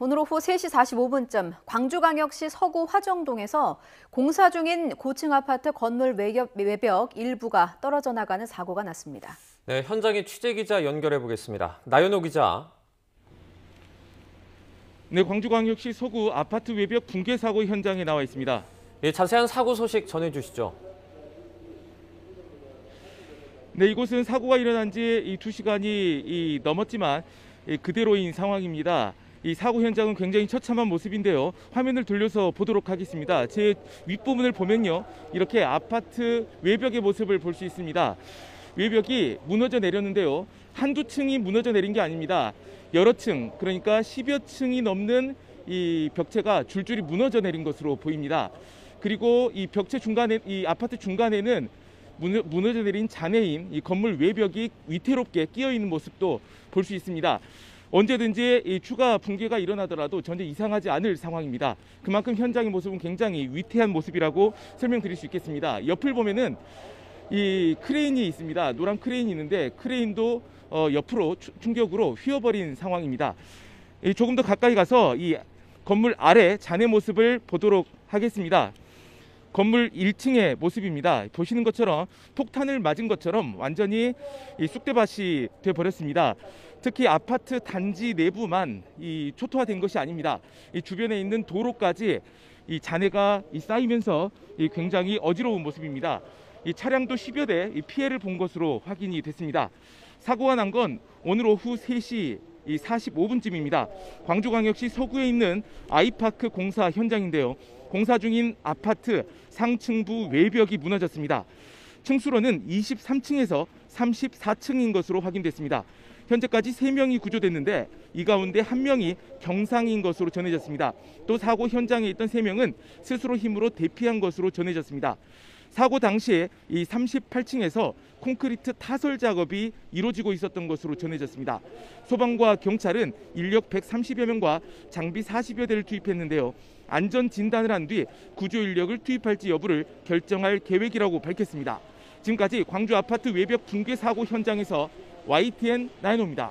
오늘 오후 3시 45분쯤 광주광역시 서구 화정동에서 공사 중인 고층 아파트 건물 외벽 일부가 떨어져 나가는 사고가 났습니다. 네, 현장에 취재기자 연결해 보겠습니다. 나연호 기자. 네, 광주광역시 서구 아파트 외벽 붕괴 사고 현장에 나와 있습니다. 예, 자세한 사고 소식 전해주시죠. 네, 이곳은 사고가 일어난 지 2시간이 넘었지만 그대로인 상황입니다. 이 사고 현장은 굉장히 처참한 모습인데요. 화면을 돌려서 보도록 하겠습니다. 제 윗부분을 보면요, 이렇게 아파트 외벽의 모습을 볼 수 있습니다. 외벽이 무너져 내렸는데요. 한두 층이 무너져 내린 게 아닙니다. 여러 층, 그러니까 10여 층이 넘는 이 벽체가 줄줄이 무너져 내린 것으로 보입니다. 그리고 이 벽체 중간에, 이 아파트 중간에는 무너져 내린 잔해인 이 건물 외벽이 위태롭게 끼어 있는 모습도 볼 수 있습니다. 언제든지 이 추가 붕괴가 일어나더라도 전혀 이상하지 않을 상황입니다. 그만큼 현장의 모습은 굉장히 위태한 모습이라고 설명드릴 수 있겠습니다. 옆을 보면은 이 크레인이 있습니다. 노란 크레인이 있는데 크레인도 옆으로 충격으로 휘어버린 상황입니다. 조금 더 가까이 가서 이 건물 아래 잔해 모습을 보도록 하겠습니다. 건물 1층의 모습입니다. 보시는 것처럼 폭탄을 맞은 것처럼 완전히 쑥대밭이 돼버렸습니다. 특히 아파트 단지 내부만 초토화된 것이 아닙니다. 이 주변에 있는 도로까지 이 잔해가 쌓이면서 굉장히 어지러운 모습입니다. 이 차량도 10여 대 피해를 본 것으로 확인이 됐습니다. 사고가 난 건 오늘 오후 3시 45분쯤입니다. 광주광역시 서구에 있는 아이파크 공사 현장인데요. 공사 중인 아파트 상층부 외벽이 무너졌습니다. 층수로는 23층에서 34층인 것으로 확인됐습니다. 현재까지 3명이 구조됐는데 이 가운데 1명이 경상인 것으로 전해졌습니다. 또 사고 현장에 있던 3명은 스스로 힘으로 대피한 것으로 전해졌습니다. 사고 당시에 이 38층에서 콘크리트 타설 작업이 이루어지고 있었던 것으로 전해졌습니다. 소방과 경찰은 인력 130여 명과 장비 40여 대를 투입했는데요. 안전 진단을 한 뒤 구조 인력을 투입할지 여부를 결정할 계획이라고 밝혔습니다. 지금까지 광주 아파트 외벽 붕괴 사고 현장에서 YTN 나연호입니다.